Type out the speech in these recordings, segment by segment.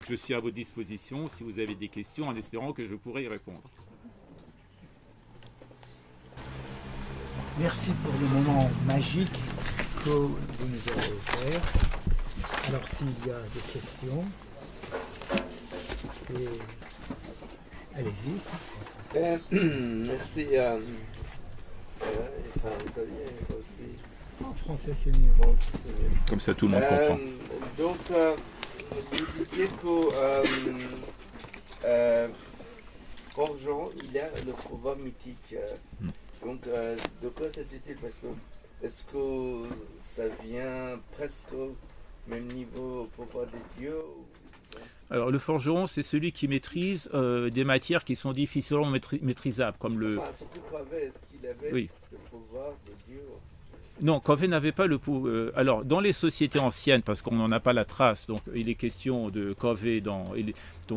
je suis à votre disposition si vous avez des questions, en espérant que je pourrai y répondre. Merci pour le moment magique que vous nous avez offert. Alors s'il y a des questions, allez-y. Merci. Vous saviez aussi. En français c'est mieux. Bon, c'est mieux. Comme ça, tout le monde comprend. Donc, vous disiez que Forgeron, il a le pouvoir mythique. Donc, de quoi s'agit-il? Parce que est-ce que ça vient presque au même niveau au pouvoir des dieux? Alors, le forgeron, c'est celui qui maîtrise des matières qui sont difficilement maîtrisables, comme le... Enfin, surtout Corvée, est-ce qu'il avait Oui. le pouvoir de Dieu? Non, Corvée n'avait pas le pouvoir. Alors, dans les sociétés anciennes, parce qu'on n'en a pas la trace, donc il est question de Corvée donc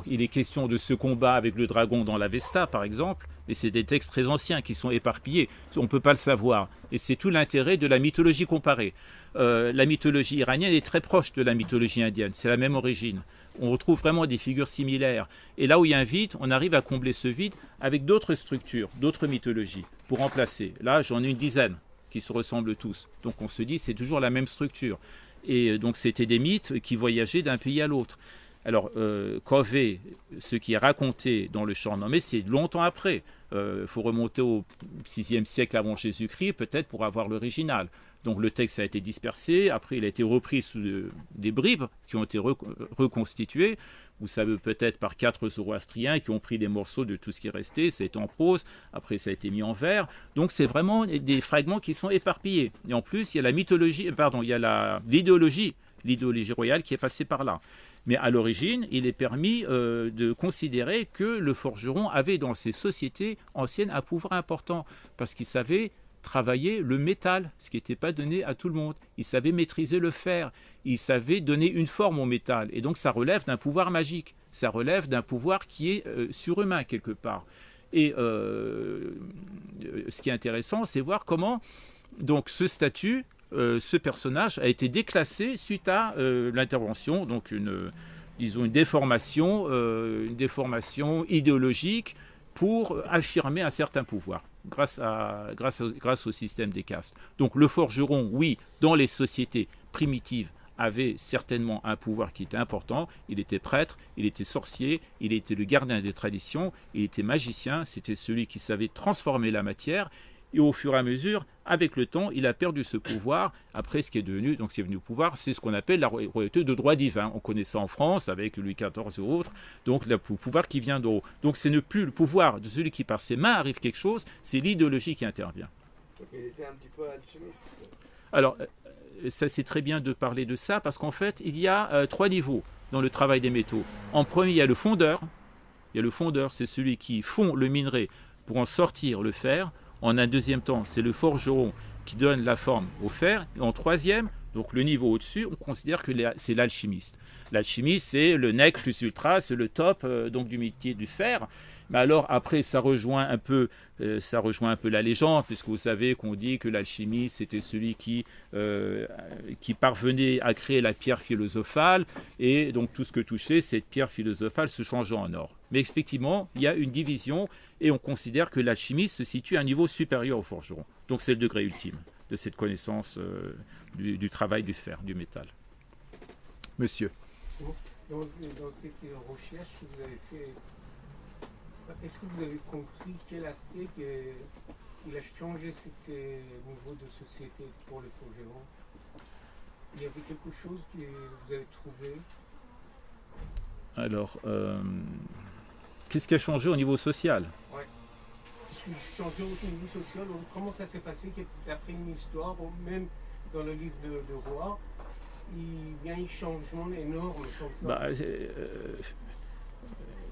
il est question de ce combat avec le dragon dans l'Avesta, par exemple, mais c'est des textes très anciens qui sont éparpillés. On ne peut pas le savoir. Et c'est tout l'intérêt de la mythologie comparée. La mythologie iranienne est très proche de la mythologie indienne. C'est la même origine. On retrouve vraiment des figures similaires. Et là où il y a un vide, on arrive à combler ce vide avec d'autres structures, d'autres mythologies, pour remplacer. Là, j'en ai une dizaine qui se ressemblent tous. Donc on se dit c'est toujours la même structure. Et donc c'était des mythes qui voyageaient d'un pays à l'autre. Alors Corvée, ce qui est raconté dans le Shahnameh, c'est longtemps après. Il faut remonter au 6e siècle avant Jésus-Christ, peut-être pour avoir l'original. Donc le texte a été dispersé, après il a été repris sous des bribes qui ont été reconstituées. Vous savez peut-être par 4 zoroastriens qui ont pris des morceaux de tout ce qui restait, ça a été en prose, après ça a été mis en vers. Donc c'est vraiment des fragments qui sont éparpillés. Et en plus, il y a la mythologie, pardon, il y a l'idéologie royale qui est passée par là. Mais à l'origine, il est permis de considérer que le forgeron avait dans ces sociétés anciennes un pouvoir important, parce qu'il savait travailler le métal, ce qui n'était pas donné à tout le monde. Il savait maîtriser le fer, il savait donner une forme au métal. Et donc ça relève d'un pouvoir magique, ça relève d'un pouvoir qui est surhumain quelque part. Et ce qui est intéressant, c'est voir comment donc, ce statut, ce personnage a été déclassé suite à l'intervention, donc une déformation idéologique pour affirmer un certain pouvoir grâce au système des castes. Donc le forgeron, oui, dans les sociétés primitives, avait certainement un pouvoir qui était important. Il était prêtre, il était sorcier, il était le gardien des traditions, il était magicien, c'était celui qui savait transformer la matière. Et au fur et à mesure, avec le temps, il a perdu ce pouvoir. Après, ce qui est devenu, donc c'est venu au pouvoir, c'est ce qu'on appelle la royauté de droit divin. On connaît ça en France avec Louis XIV et autres. Donc le pouvoir qui vient d'en haut. Donc ce n'est plus le pouvoir de celui qui par ses mains arrive quelque chose, c'est l'idéologie qui intervient. Donc il était un petit peu alchimiste. Alors, ça c'est très bien de parler de ça parce qu'en fait, il y a 3 niveaux dans le travail des métaux. En premier, il y a le fondeur. Il y a le fondeur, c'est celui qui fond le minerai pour en sortir le fer. En un deuxième temps, c'est le forgeron qui donne la forme au fer. Et en troisième, donc le niveau au-dessus, on considère que c'est l'alchimiste. L'alchimiste, c'est le nec plus ultra, c'est le top donc du métier du fer. Mais alors après, ça rejoint un peu la légende, puisque vous savez qu'on dit que l'alchimiste, c'était celui qui parvenait à créer la pierre philosophale, et donc tout ce que touchait cette pierre philosophale se changeant en or. Mais effectivement, il y a une division, et on considère que l'alchimiste se situe à un niveau supérieur au forgeron. Donc c'est le degré ultime de cette connaissance du travail du fer, du métal. Monsieur. Dans cette recherche que vous avez fait, est-ce que vous avez compris quel aspect il a changé ce niveau de société pour le forgeron? Il y avait quelque chose que vous avez trouvé? Alors, qu'est-ce qui a changé au niveau social? Oui. Qu'est-ce qui a changé au niveau social? Comment ça s'est passé d'après une histoire, ou même dans le livre de Roi, il y a un changement énorme comme ça?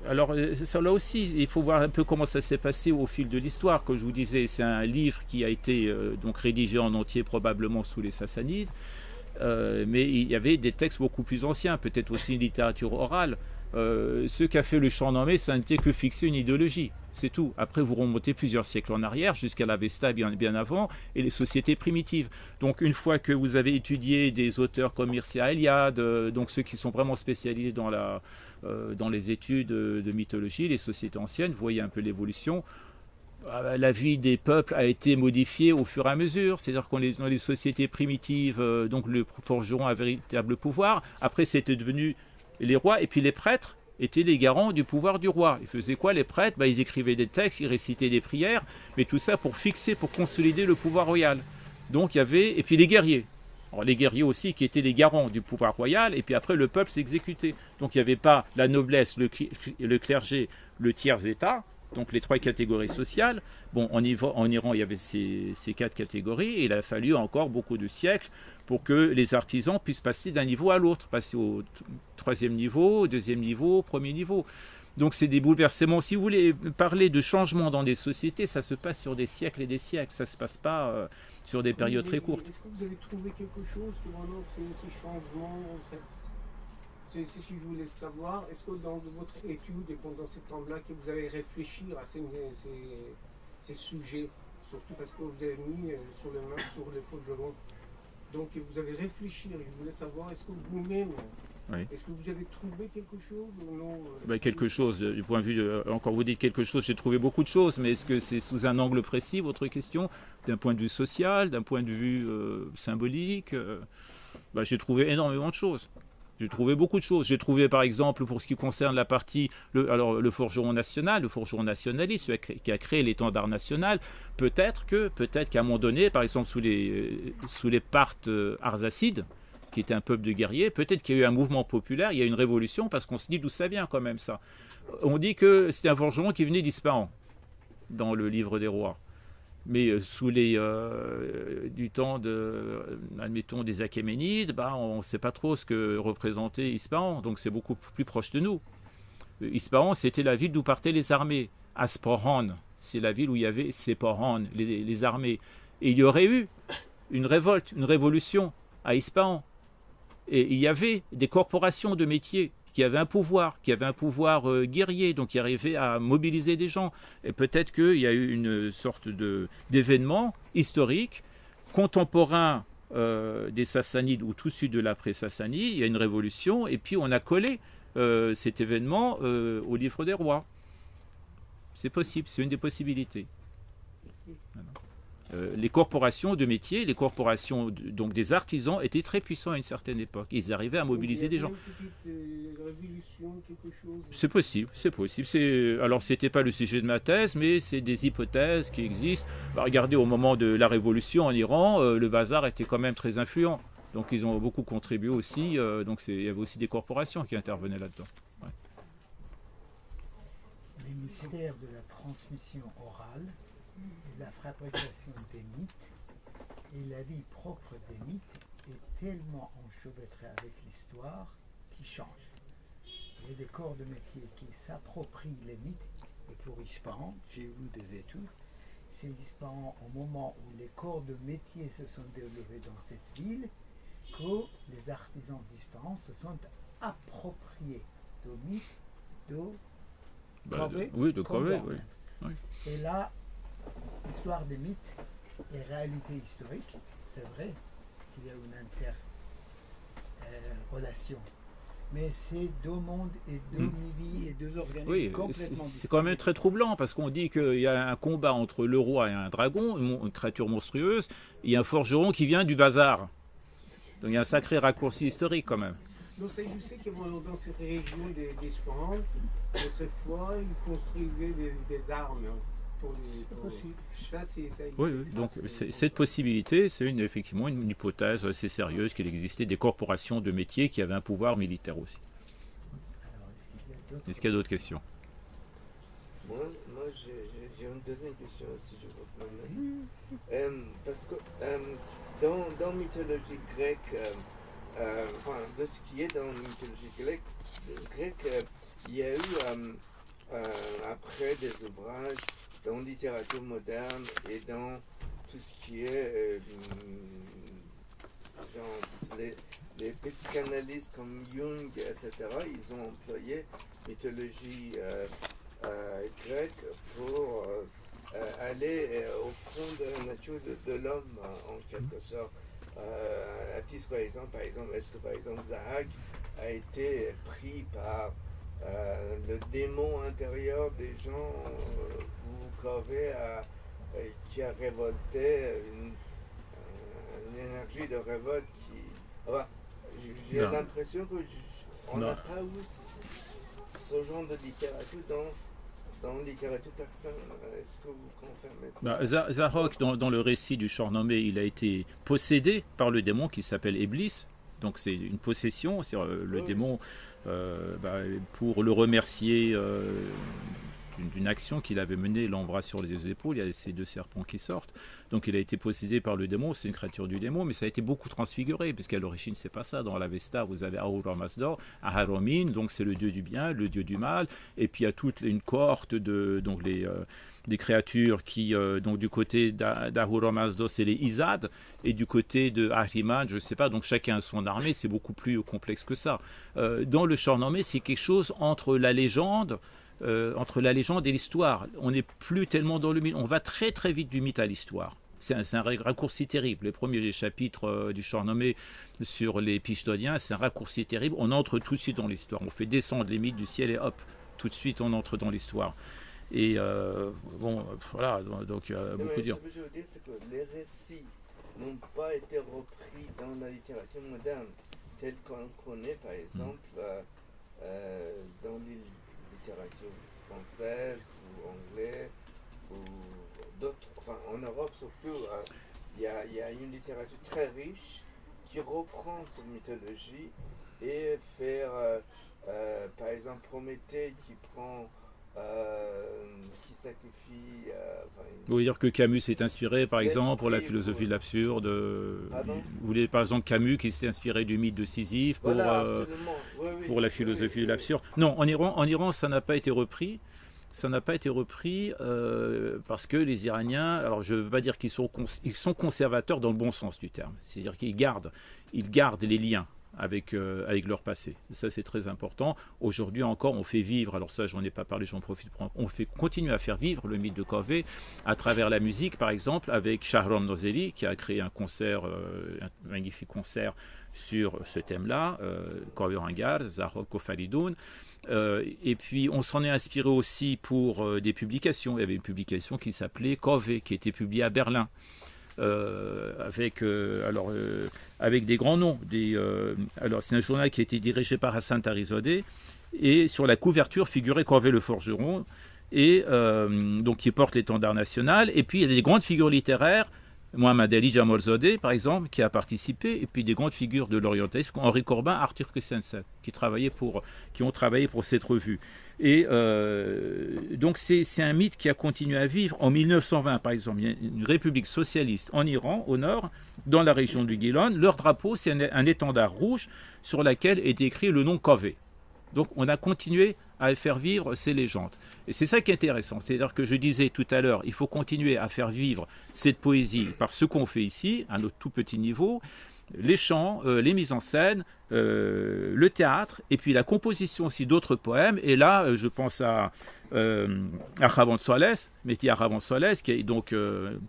Alors, ça, là aussi, il faut voir un peu comment ça s'est passé au fil de l'histoire. Comme je vous disais, c'est un livre qui a été donc rédigé en entier probablement sous les Sassanides, mais il y avait des textes beaucoup plus anciens, peut-être aussi une littérature orale. ce qu'a fait le Shahnameh, ça n'était que fixer une idéologie. C'est tout. Après, vous remontez plusieurs siècles en arrière, jusqu'à l'Avesta bien avant, et les sociétés primitives. Donc, une fois que vous avez étudié des auteurs comme Mircea Eliade, donc ceux qui sont vraiment spécialisés dans les études de mythologie, les sociétés anciennes, vous voyez un peu l'évolution. La vie des peuples a été modifiée au fur et à mesure. C'est-à-dire qu'on dans les sociétés primitives, donc le forgeron a un véritable pouvoir. Après, c'était devenu les rois, et puis les prêtres étaient les garants du pouvoir du roi. Ils faisaient quoi, les prêtres? Ils écrivaient des textes, ils récitaient des prières, mais tout ça pour fixer, pour consolider le pouvoir royal. Donc il y avait, et puis les guerriers. Alors, les guerriers aussi qui étaient les garants du pouvoir royal, et puis après le peuple s'exécutait. Donc il n'y avait pas la noblesse, le clergé, le tiers-état, donc les 3 catégories sociales. Bon, en Iran, il y avait ces 4 catégories, et il a fallu encore beaucoup de siècles pour que les artisans puissent passer d'un niveau à l'autre, passer au 3e niveau, au 2e niveau, au 1er niveau. Donc c'est des bouleversements. Si vous voulez parler de changement dans des sociétés, ça se passe sur des siècles et des siècles. Ça ne se passe pas sur des périodes très courtes. Est-ce que vous avez trouvé quelque chose que vraiment ces changements, c'est ce que je voulais savoir. Est-ce que dans votre étude et pendant ces temps-là, que vous avez réfléchi à ces sujets, surtout parce que vous avez mis sur les mains sur les forgerons. Donc vous avez réfléchi. Je voulais savoir, est-ce que vous-même, est-ce que vous avez trouvé quelque chose ou non Quelque chose, du point de vue, encore vous dites quelque chose, j'ai trouvé beaucoup de choses, mais est-ce que c'est sous un angle précis, votre question? D'un point de vue social, d'un point de vue symbolique j'ai trouvé énormément de choses. J'ai trouvé beaucoup de choses. J'ai trouvé, par exemple, pour ce qui concerne la partie, le forgeron national, le forgeron nationaliste, celui qui a créé l'étendard national, peut-être qu'à un moment donné, par exemple, sous les Parthes arsacides, qui était un peuple de guerriers, peut-être qu'il y a eu un mouvement populaire, il y a eu une révolution, parce qu'on se dit d'où ça vient quand même, ça. On dit que c'était un forgeron qui venait d'Ispahan, dans le livre des rois. Mais sous du temps admettons, des Achéménides, on ne sait pas trop ce que représentait Ispahan, donc c'est beaucoup plus proche de nous. Ispahan, c'était la ville d'où partaient les armées. Aspahan, c'est la ville où il y avait Sepahan, les armées. Et il y aurait eu une révolte, une révolution à Ispahan. Et il y avait des corporations de métiers qui avaient un pouvoir guerrier, donc qui arrivaient à mobiliser des gens. Et peut-être qu'il y a eu une sorte d'événement historique, contemporain des Sassanides ou tout sud de l'après-Sassanie. Il y a une révolution, et puis on a collé cet événement au livre des rois. C'est possible, c'est une des possibilités. Voilà. Les corporations de métiers, les corporations donc des artisans étaient très puissants à une certaine époque. Ils arrivaient à mobiliser des gens. C'est possible, c'est possible. Alors c'était pas le sujet de ma thèse, mais c'est des hypothèses qui existent. Regardez, au moment de la Révolution en Iran, le bazar était quand même très influent. Donc ils ont beaucoup contribué aussi. Donc il y avait aussi des corporations qui intervenaient là-dedans. Ouais. Les mystères de la transmission orale, la fabrication des mythes et la vie propre des mythes est tellement enchevêtrée avec l'histoire qui change. Il y a des corps de métier qui s'approprient les mythes, et pour Ispahan, j'ai vu des études, c'est Ispahan au moment où les corps de métier se sont développés dans cette ville que les artisans d'Ispahan se sont appropriés de mythes de Corvée. Oui, de Corvée, oui. Et là, l'histoire des mythes et réalité historique, c'est vrai qu'il y a une interrelation. Mais c'est deux mondes et deux vies et deux organismes complètement différents. C'est quand même très troublant, parce qu'on dit qu'il y a un combat entre le roi et un dragon, une créature monstrueuse, et il y a un forgeron qui vient du bazar. Donc il y a un sacré raccourci historique quand même. Donc je sais que dans cette région d'Espagne, autrefois, ils construisaient des armes. Oui, donc cette possibilité, c'est effectivement une hypothèse assez sérieuse qu'il existait des corporations de métiers qui avaient un pouvoir militaire aussi. Est-ce qu'il y a d'autres questions? Moi j'ai une deuxième question, si je vous permets. Parce que dans la mythologie grecque, de ce qui est dans la mythologie grecque, il y a eu, après des ouvrages, dans la littérature moderne et dans tout ce qui est les psychanalystes comme Jung, etc., ils ont employé mythologie grecque pour aller au fond de la nature de l'homme, en quelque sorte. À titre par exemple, est-ce que par exemple Zahak a été pris par le démon intérieur des gens ou Covey qui a révolté une énergie de révolte qui... Enfin, j'ai l'impression qu'on n'a pas eu ce genre de littérature dans la littérature persane. Est-ce que vous confirmez ça? Zahak, dans le récit du Shahnameh, il a été possédé par le démon qui s'appelle Iblis. Donc c'est une possession, c'est le démon, pour le remercier d'une action qu'il avait menée, l'embrasse sur les deux épaules, il y a ces deux serpents qui sortent. Donc il a été possédé par le démon, c'est une créature du démon, mais ça a été beaucoup transfiguré, puisqu'à l'origine c'est pas ça. Dans l'Avesta, vous avez Ahura Mazda, Aharomin, donc c'est le dieu du bien, le dieu du mal, et puis il y a toute une cohorte des créatures qui, donc du côté d'Ahura Mazda, c'est les Izad, et du côté de Ahriman, je ne sais pas, donc chacun a son armée, c'est beaucoup plus complexe que ça. Dans le Shahnameh, c'est quelque chose entre la légende et l'histoire. On n'est plus tellement dans le mythe, on va très très vite du mythe à l'histoire. C'est un raccourci terrible. Les premiers chapitres du Shahnameh sur les Pishtoniens, c'est un raccourci terrible. On entre tout de suite dans l'histoire, on fait descendre les mythes du ciel et hop, tout de suite on entre dans l'histoire. Et voilà, donc il y a beaucoup de dire. Ce que je veux dire, c'est que les récits n'ont pas été repris dans la littérature moderne, telle qu'on connaît par exemple dans les littératures françaises ou anglaises ou d'autres, enfin en Europe surtout, il y a une littérature très riche qui reprend cette mythologie et faire, par exemple, Prométhée qui prend, qui sacrifie. Vous voulez dire que Camus s'est inspiré, par exemple, pour la philosophie de l'absurde. Vous voulez, par exemple, Camus qui s'est inspiré du mythe de Sisyphe pour, pour la philosophie de l'absurde. Non, en Iran, ça n'a pas été repris. Ça n'a pas été repris parce que les Iraniens, alors je ne veux pas dire qu'ils sont conservateurs dans le bon sens du terme, c'est-à-dire qu'ils gardent les liens avec leur passé. Ça, c'est très important. Aujourd'hui encore, on fait vivre, alors ça, j'en ai pas parlé, j'en profite pour on continue à faire vivre le mythe de Covey à travers la musique, par exemple, avec Shahram Nozeli, qui a créé un magnifique concert sur ce thème-là, Covey Rangar, Zahak Faridoun. Et puis on s'en est inspiré aussi pour des publications. Il y avait une publication qui s'appelait Covey, qui était publiée à Berlin, avec des grands noms. Alors c'est un journal qui a été dirigé par Hassan Tarizadeh, et sur la couverture figurait Covey le forgeron, et donc qui porte l'étendard national. Et puis il y a des grandes figures littéraires, Mohamed Ali Jamalzadeh, par exemple, qui a participé, et puis des grandes figures de l'orientalisme, Henri Corbin, Arthur Christensen, qui ont travaillé pour cette revue. Et donc c'est un mythe qui a continué à vivre. En 1920, par exemple, il y a une république socialiste en Iran, au nord, dans la région du Guilan. Leur drapeau, c'est un étendard rouge sur lequel est écrit le nom Covey. Donc on a continué à faire vivre ces légendes. Et c'est ça qui est intéressant. C'est-à-dire que je disais tout à l'heure, il faut continuer à faire vivre cette poésie par ce qu'on fait ici, à notre tout petit niveau, les chants, les mises en scène, le théâtre, et puis la composition aussi d'autres poèmes. Et là, je pense à Aravan Solès, Mehdi Aravan Solès, qui est donc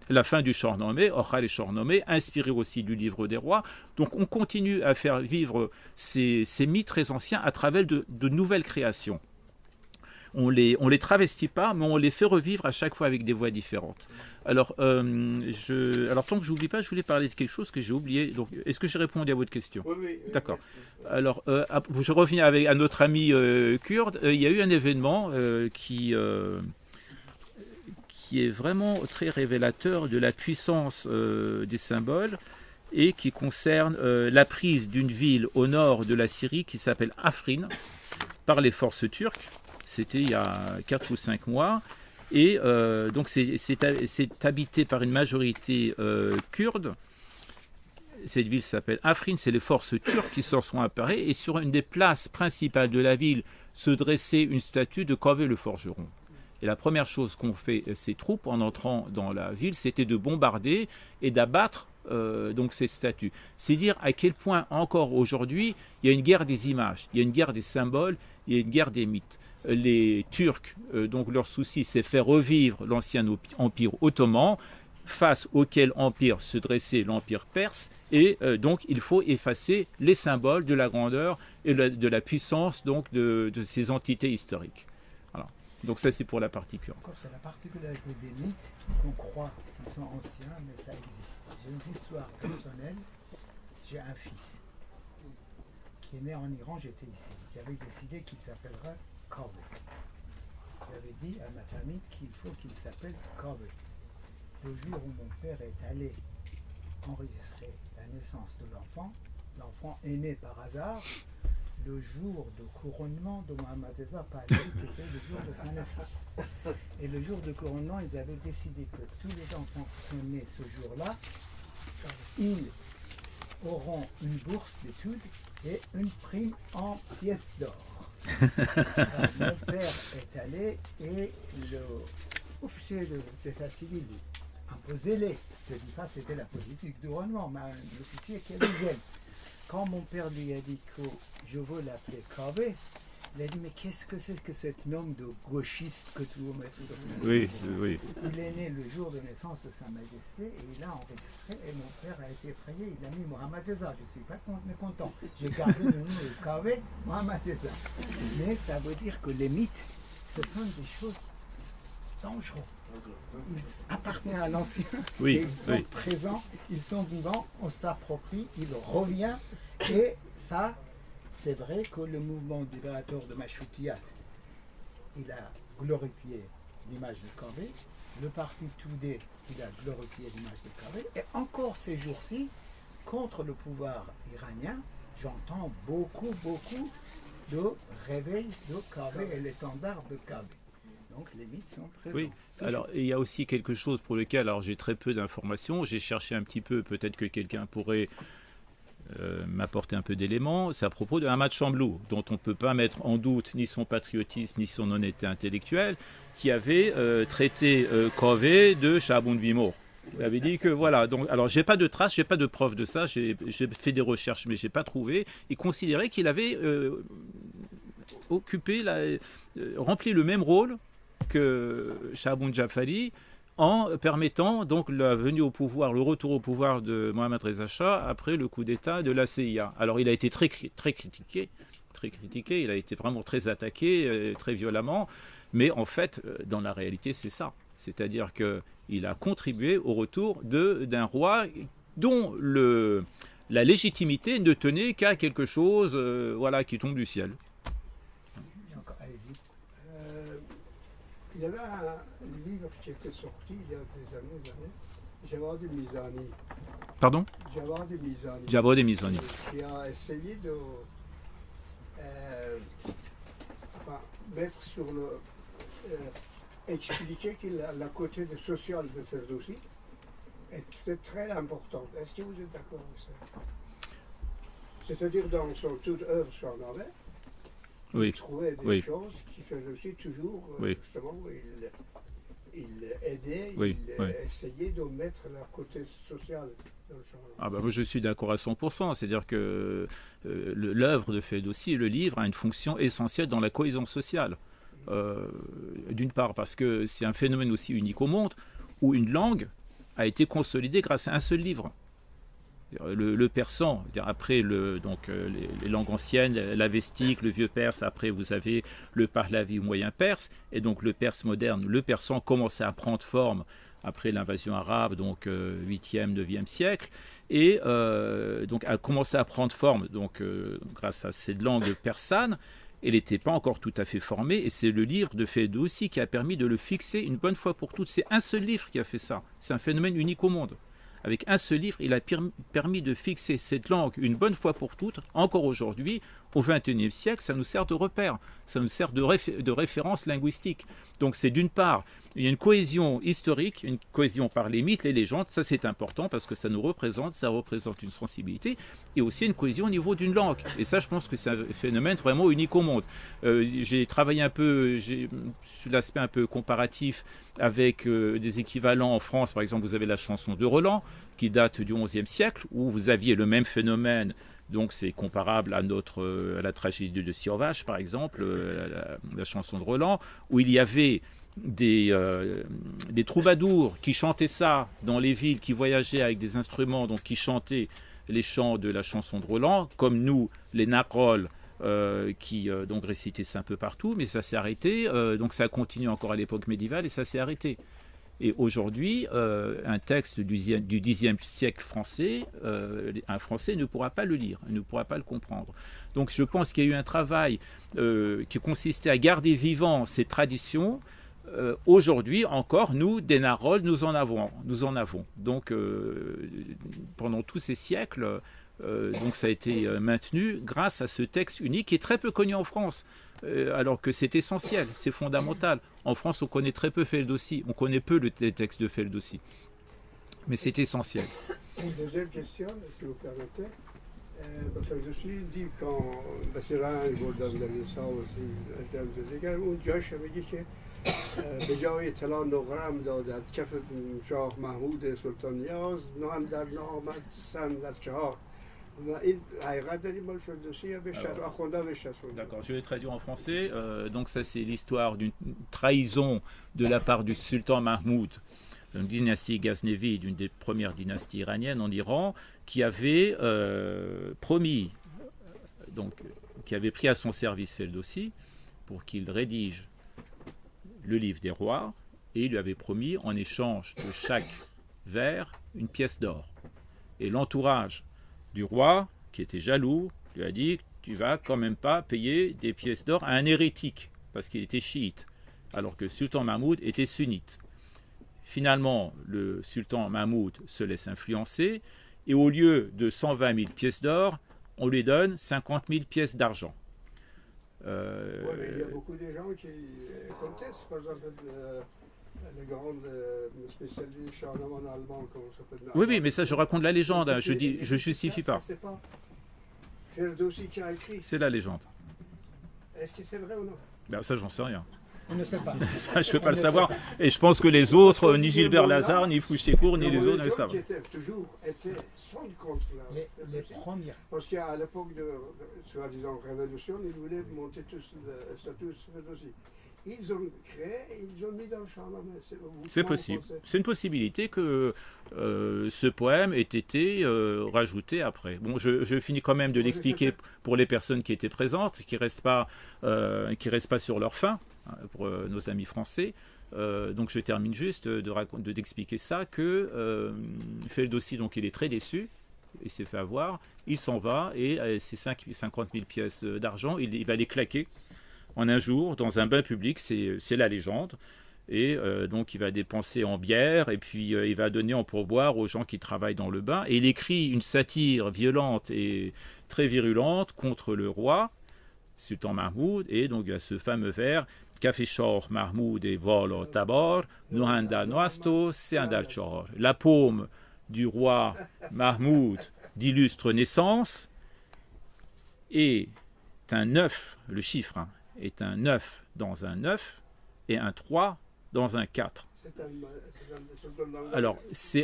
la fin du Shahnameh, Ochal et Shahnameh, inspiré aussi du Livre des Rois. Donc on continue à faire vivre ces mythes très anciens à travers de nouvelles créations. On les travestit pas, mais on les fait revivre à chaque fois avec des voix différentes. Alors, tant que je n'oublie pas, je voulais parler de quelque chose que j'ai oublié. Donc, est-ce que j'ai répondu à votre question? Oui. D'accord. Merci. Alors, je reviens à notre ami kurde. Il y a eu un événement qui est vraiment très révélateur de la puissance des symboles et qui concerne la prise d'une ville au nord de la Syrie qui s'appelle Afrin par les forces turques. C'était il y a 4 ou 5 mois. Et donc c'est habité par une majorité kurde. Cette ville s'appelle Afrin, c'est les forces turques qui s'en sont emparées. Et sur une des places principales de la ville se dressait une statue de Covey le forgeron. Et la première chose qu'ont fait ces troupes en entrant dans la ville, c'était de bombarder et d'abattre donc ces statues. C'est dire à quel point encore aujourd'hui, il y a une guerre des images, il y a une guerre des symboles, il y a une guerre des mythes. Les Turcs, donc leur souci, c'est faire revivre l'ancien empire ottoman, face auquel empire se dressait l'empire perse, et donc il faut effacer les symboles de la grandeur et de la puissance donc de ces entités historiques. Voilà. Donc ça c'est pour la partie kurde. Encore, c'est la particularité des mythes qu'on croit qu'ils sont anciens, mais ça existe. J'ai une histoire personnelle. J'ai un fils qui est né en Iran, j'étais ici. J'avais décidé qu'il s'appellera Kabe. J'avais dit à ma famille qu'il faut qu'il s'appelle Kabe. Le jour où mon père est allé enregistrer la naissance de l'enfant, l'enfant est né par hasard le jour de couronnement de Mohammad Reza Pahlavi, qui était le jour de sa naissance. Et le jour de couronnement, ils avaient décidé que tous les enfants qui sont nés ce jour-là, ils auront une bourse d'études et une prime en pièces d'or. Alors, mon père est allé et l'officier d'état civil imposez-les. Je ne dis pas que c'était la politique du couronnement, mais un officier qui avait gêne. Quand mon père lui a dit que je veux l'appeler Kabe, il a dit mais qu'est-ce que c'est que cet nom de gauchiste que tu veux mettre sur le Oui, oui. Il est né le jour de naissance de Sa Majesté et il a enregistré et mon père a été effrayé, il a mis Mohammad Reza. Je ne suis pas content. J'ai gardé le nom de Kabe, Mohammad Reza. Mais ça veut dire que les mythes, ce sont des choses dangereuses. Ils appartiennent à l'ancien, Oui, et ils sont présents, ils sont vivants, on s'approprie, il revient, et ça, c'est vrai que le mouvement libérateur de Mashroutiyat, il a glorifié l'image de Kabe, le parti Toudé, il a glorifié l'image de Kabe, et encore ces jours-ci, contre le pouvoir iranien, j'entends beaucoup de réveil de Kabe et l'étendard de Kabe. Donc les mythes sont présents. Oui. Alors, il y a aussi quelque chose pour lequel, alors j'ai très peu d'informations, j'ai cherché un petit peu, peut-être que quelqu'un pourrait m'apporter un peu d'éléments, c'est à propos de Ahmad Chamblou, dont on ne peut pas mettre en doute ni son patriotisme, ni son honnêteté intellectuelle, qui avait traité Kabe de Shahaboun Bimour. Il avait dit que voilà, donc, alors j'ai pas de traces, j'ai pas de preuves de ça, j'ai fait des recherches, mais j'ai pas trouvé. Il considérait qu'il avait rempli le même rôle que Shahaboun Jafari en permettant donc la venue au pouvoir, le retour au pouvoir de Mohammad Reza Shah après le coup d'État de la CIA. Alors il a été très critiqué, il a été vraiment très attaqué, très violemment, mais en fait, dans la réalité, c'est ça. C'est-à-dire qu'il a contribué au retour d'un roi dont la légitimité ne tenait qu'à quelque chose qui tombe du ciel. Il y avait un livre qui était sorti il y a des années, Jawad Mizani. Pardon? Jawad Mizani. Qui a essayé de mettre sur expliquer que la côté social de Ferdowsi était très importante. Est-ce que vous êtes d'accord avec ça? C'est-à-dire dans son toute œuvre sur l'armée, il trouvait des choses qui faisaient aussi toujours, justement, il aidait, il essayait de mettre le côté social dans le champ. Moi, je suis d'accord à 100%, c'est-à-dire que l'œuvre de Ferdowsi, le livre, a une fonction essentielle dans la cohésion sociale. D'une part parce que c'est un phénomène aussi unique au monde, où une langue a été consolidée grâce à un seul livre. Le persan, après les langues anciennes, l'avestique, le vieux perse, après vous avez le pahlavi ou moyen perse, et donc le perse moderne, le persan commence à prendre forme après l'invasion arabe, donc 8e, 9e siècle, et donc a commencé à prendre forme grâce à cette langue persane. Elle n'était pas encore tout à fait formée, et c'est le livre de Ferdowsi qui a permis de le fixer une bonne fois pour toutes. C'est un seul livre qui a fait ça, c'est un phénomène unique au monde. Avec un seul livre, il a permis de fixer cette langue une bonne fois pour toutes, encore aujourd'hui, au XXIe siècle, ça nous sert de repère, ça nous sert de référence linguistique. Donc c'est d'une part, il y a une cohésion historique, une cohésion par les mythes, les légendes, ça c'est important parce que ça nous représente, ça représente une sensibilité, et aussi une cohésion au niveau d'une langue. Et ça, je pense que c'est un phénomène vraiment unique au monde. J'ai travaillé un peu sur l'aspect un peu comparatif avec des équivalents en France. Par exemple, vous avez la chanson de Roland, qui date du XIe siècle, où vous aviez le même phénomène. Donc c'est comparable à la tragédie de Siorvache, par exemple, la chanson de Roland, où il y avait des troubadours qui chantaient ça dans les villes, qui voyageaient avec des instruments, donc qui chantaient les chants de la chanson de Roland, comme nous, les Nakol, qui donc récitaient ça un peu partout, mais ça s'est arrêté. Donc ça a continué encore à l'époque médiévale et ça s'est arrêté. Et aujourd'hui, un texte du Xe siècle français, un Français ne pourra pas le lire, ne pourra pas le comprendre. Donc je pense qu'il y a eu un travail qui consistait à garder vivant ces traditions. Aujourd'hui encore, nous, des Narol, nous en avons. Donc pendant tous ces siècles, donc ça a été maintenu grâce à ce texte unique qui est très peu connu en France, alors que c'est essentiel, c'est fondamental. En France, on connaît très peu Feldossi, on connaît peu les textes de Feldossi, mais c'est essentiel. Une deuxième question, si vous permettez. Feldossi dit quand مثلا بردم در این ساوسی ازم اون جاش میگه که به جای طلا نقره هم دادد کف شاه محمود سلطان نیاز نام در نامد سن در چهار. D'accord, je vais traduire en français. Donc ça c'est l'histoire d'une trahison de la part du sultan Mahmoud, une dynastie ghaznevide, une des premières dynasties iraniennes en Iran, qui avait promis, donc qui avait pris à son service Feldossi pour qu'il rédige le livre des rois, et il lui avait promis en échange de chaque vers une pièce d'or. Et l'entourage du roi, qui était jaloux, lui a dit « Tu vas quand même pas payer des pièces d'or à un hérétique, parce qu'il était chiite, alors que le sultan Mahmoud était sunnite. » Finalement, le sultan Mahmoud se laisse influencer, et au lieu de 120 000 pièces d'or, on lui donne 50 000 pièces d'argent. Oui, mais il y a beaucoup de gens qui contestent, par exemple, les grandes spécialistes charnements allemands, comme ça s'appelle. Oui, mais ça, je raconte la légende, hein. Je justifie pas. C'est pas Feldossi qui a écrit. C'est la légende. Est-ce que c'est vrai ou non? Ben, ça, j'en sais rien. On ne sait pas. Ça, je ne peux pas le savoir. Et je pense que les autres, ni Gilbert Lazare, ni Fouché-Court, ni les autres ne le savent. Les gens qui étaient toujours sont contre les premières. Parce qu'à l'époque de soi-disant révolution, ils voulaient monter tous le statut Feldossi. Ils ont créé, ils ont mis dans le charme. C'est possible. C'est une possibilité que ce poème ait été rajouté après. Bon, je finis quand même de l'expliquer pour les personnes qui étaient présentes, qui restent pas sur leur faim, pour nos amis français. Donc je termine juste d'expliquer ça, que Feldossi, donc il est très déçu, il s'est fait avoir, il s'en va, et ces 50 000 pièces d'argent, il va les claquer en un jour dans un bain public, c'est la légende. Et donc il va dépenser en bière, et puis il va donner en pourboire aux gens qui travaillent dans le bain. Et il écrit une satire violente et très virulente contre le roi, Sultan Mahmoud. Et donc il y a ce fameux vers « Kafishor Mahmoud et Volo Tabor, Nuhanda Noasto, Seandal Chor ». La paume du roi Mahmoud d'illustre naissance est un 9, le chiffre, hein, est un 9 dans un 9 et un 3 dans un 4. Alors,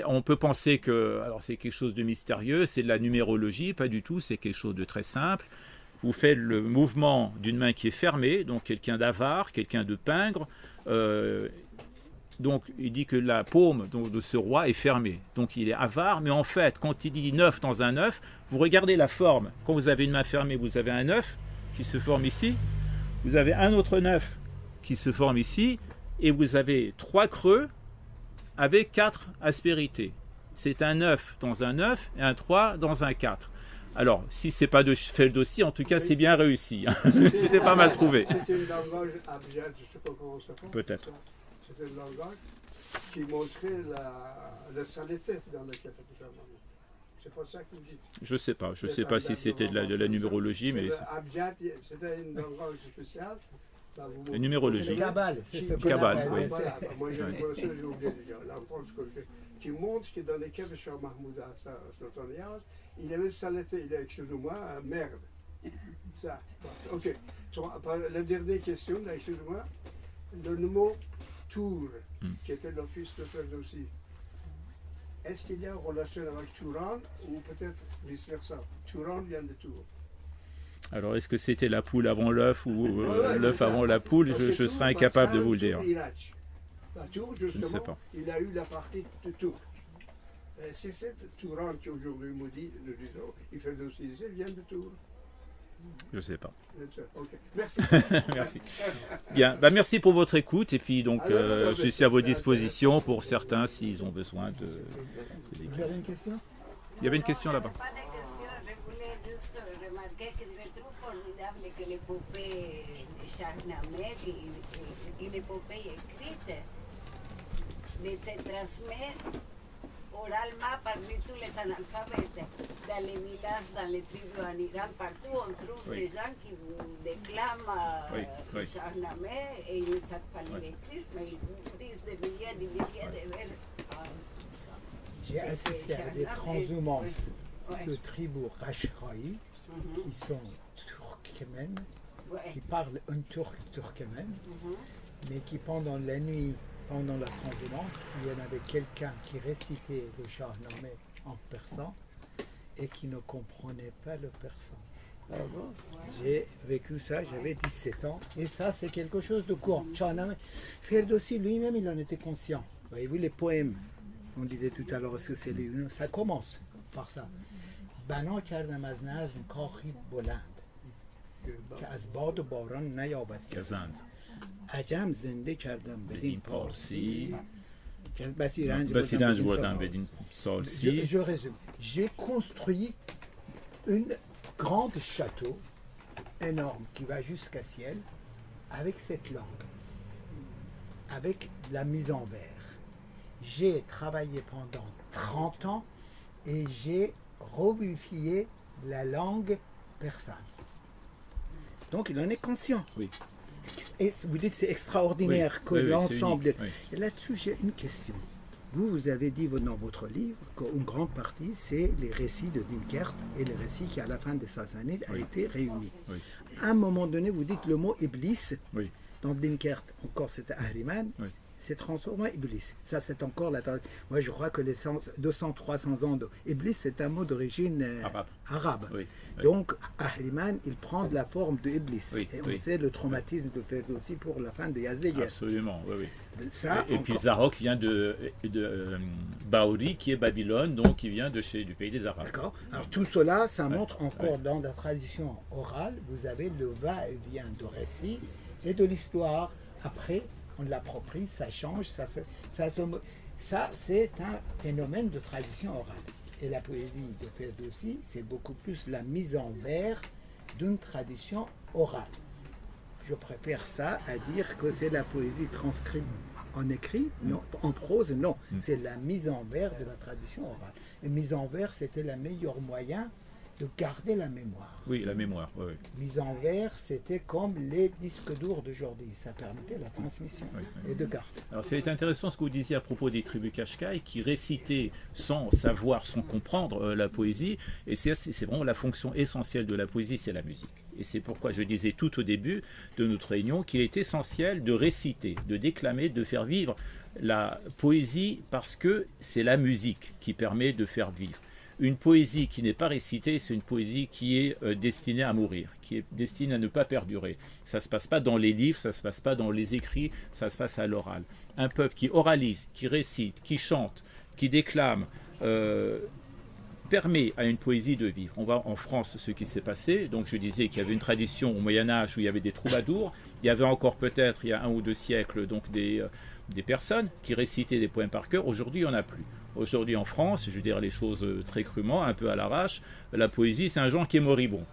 on peut penser que c'est quelque chose de mystérieux, c'est de la numérologie, pas du tout, c'est quelque chose de très simple. Vous faites le mouvement d'une main qui est fermée, donc quelqu'un d'avare, quelqu'un de pingre. Donc, il dit que la paume de ce roi est fermée. Donc, il est avare, mais en fait, quand il dit 9 dans un 9, vous regardez la forme. Quand vous avez une main fermée, vous avez un 9 qui se forme ici. Vous avez un autre 9 qui se forme ici, et vous avez 3 creux avec 4 aspérités. C'est un 9 dans un 9 et un 3 dans un 4. Alors, si ce n'est pas de Feldossi, en tout cas, c'est bien réussi. C'était pas mal trouvé. C'était un langage abjad, je ne sais pas comment ça s'appelle. Peut-être. C'était un langage qui montrait la saleté dans le café de Charlemagne. C'est pas ça que vous dites. Je sais pas. Je sais pas si c'était de la numérologie, mais Abjad, c'était une langage spéciale. la numérologie. C'est Kabbale, c'est ce qu'on Kabbale, appelle. oui. Voilà, moi je connaissais, j'ai oublié déjà. L'enfance qui montre que dans l'équipe de Cheikh Mahmoud à son alliance, il avait saleté, il a, excusez-moi, merde. Ça, ok. La dernière question, là, excusez-moi, le mot Tour, qui était l'office de Ferdowsi. Est-ce qu'il y a une relation avec Touran ou peut-être vice-versa? Touran vient de Tours. Alors, est-ce que c'était la poule avant l'œuf ou l'œuf avant la poule? Je serais incapable de vous le dire. La Tour, justement, sais pas. il a eu la partie de Tours. C'est cette Touran qui aujourd'hui nous dit, il fait aussi, il vient de Tours. Je sais pas. Ok, merci. Merci. Bien, merci pour votre écoute et puis donc je suis à vos dispositions pour certains s'ils ont besoin de. Vous avez une question? Il y avait une question là-bas. Pas de question, je voulais juste remarquer que je trouve formidable que l'épopée de Shahnameh, une épopée écrite, de se transmettre oralement parmi tous les analphabètes. Dans les villages, dans les tribus en Iran, partout, on trouve des gens qui déclament Shahnameh et ils ne savent pas l'écrire, mais ils disent des milliers de vers. J'ai assisté à des transhumances de tribus Rashraï qui sont turkmènes, qui parlent un turkmène, mais qui pendant la nuit, pendant la transhumance, il y en avait quelqu'un qui récitait le Shahnameh en persan et qui ne comprenait pas le persan. J'ai vécu ça, j'avais 17 ans, et ça c'est quelque chose de courant. Shahnameh, Ferdowsi lui-même il en était conscient. Voyez-vous les poèmes, on disait tout à l'heure, ça commence par ça. بنا کردم از نظم کاخی بلند که از باد و باران نیابد گزند عجم زنده کردم بدین پارسی که از بسی رنج بردم بدین سالسی. Je résume. J'ai construit une grande château énorme qui va jusqu'à ciel avec cette langue, avec la mise en vers. J'ai travaillé pendant 30 ans et j'ai revivifié la langue persane. Donc il en est conscient. Oui. Et vous dites c'est extraordinaire que l'ensemble... Oui. Et là-dessus j'ai une question. Vous avez dit dans votre livre qu'une grande partie c'est les récits de Dinkert et les récits qui à la fin des Sassanides a été réunis. Oui. À un moment donné vous dites le mot Iblis. Oui. Dans Dinkert, encore c'était Ahriman. Oui. C'est transformé en Iblis. Ça, c'est encore la... Moi, je crois que les 200-300 ans d'Iblis, c'est un mot d'origine arabe. Oui, oui. Donc, Ahriman, il prend de la forme de Iblis. Oui, et oui. on sait le traumatisme de Ferdowsi pour la fin de Yazdegerd. Absolument, oui. Ça, et puis Zarok vient de Baouri, qui est Babylone, donc qui vient du pays des Arabes. D'accord. Alors tout cela, ça montre encore dans la tradition orale, vous avez le va-et-vient de récit et de l'histoire. Après, on l'approprie, ça change, ça c'est un phénomène de tradition orale. Et la poésie de Ferdowsi, c'est beaucoup plus la mise en vers d'une tradition orale. Je préfère ça à dire que c'est la poésie transcrite en écrit, non, en prose, non. C'est la mise en vers de la tradition orale. Et mise en vers, c'était le meilleur moyen de garder la mémoire. Oui, la mémoire, oui. Mise en vers, c'était comme les disques durs d'aujourd'hui. Ça permettait la transmission et de garder. Alors c'est intéressant ce que vous disiez à propos des tribus Kashkai qui récitaient sans savoir, sans comprendre la poésie. Et c'est vraiment la fonction essentielle de la poésie, c'est la musique. Et c'est pourquoi je disais tout au début de notre réunion qu'il est essentiel de réciter, de déclamer, de faire vivre la poésie parce que c'est la musique qui permet de faire vivre. Une poésie qui n'est pas récitée, c'est une poésie qui est destinée à mourir, qui est destinée à ne pas perdurer. Ça ne se passe pas dans les livres, ça ne se passe pas dans les écrits, ça se passe à l'oral. Un peuple qui oralise, qui récite, qui chante, qui déclame, permet à une poésie de vivre. On voit en France ce qui s'est passé. Donc je disais qu'il y avait une tradition au Moyen-Âge où il y avait des troubadours. Il y avait encore peut-être, il y a 1 ou 2 siècles, donc des personnes qui récitaient des poèmes par cœur. Aujourd'hui, il n'y en a plus. Aujourd'hui en France, je veux dire les choses très crûment, un peu à l'arrache, la poésie c'est un genre qui est moribond.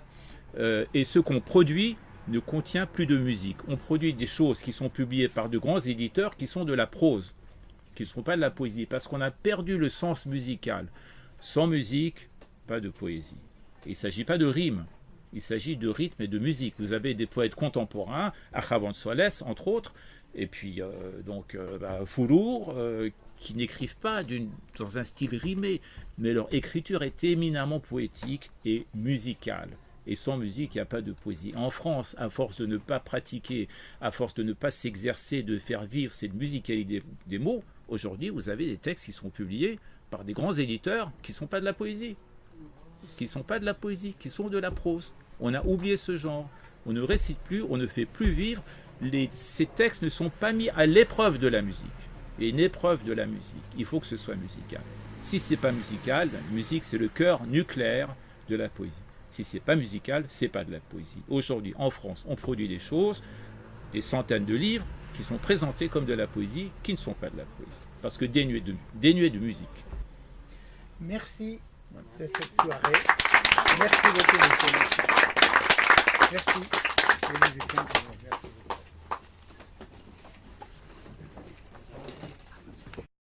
Et ce qu'on produit ne contient plus de musique. On produit des choses qui sont publiées par de grands éditeurs qui sont de la prose, qui ne sont pas de la poésie, parce qu'on a perdu le sens musical. Sans musique, pas de poésie. Et il ne s'agit pas de rime, il s'agit de rythme et de musique. Vous avez des poètes contemporains, Achavan Soales, entre autres, et puis Foulour, qui n'écrivent pas dans un style rimé, mais leur écriture est éminemment poétique et musicale. Et sans musique, il n'y a pas de poésie. En France, à force de ne pas pratiquer, à force de ne pas s'exercer, de faire vivre cette musicalité des mots, aujourd'hui, vous avez des textes qui sont publiés par des grands éditeurs qui ne sont pas de la poésie, qui sont de la prose. On a oublié ce genre. On ne récite plus, on ne fait plus vivre. Ces textes ne sont pas mis à l'épreuve de la musique. Et une épreuve de la musique, il faut que ce soit musical. Si ce n'est pas musical, la musique, c'est le cœur nucléaire de la poésie. Si ce n'est pas musical, ce n'est pas de la poésie. Aujourd'hui, en France, on produit des choses, des centaines de livres, qui sont présentés comme de la poésie, qui ne sont pas de la poésie. Parce que dénués de musique. Merci de cette soirée. Merci beaucoup, monsieur. Merci les musiciens.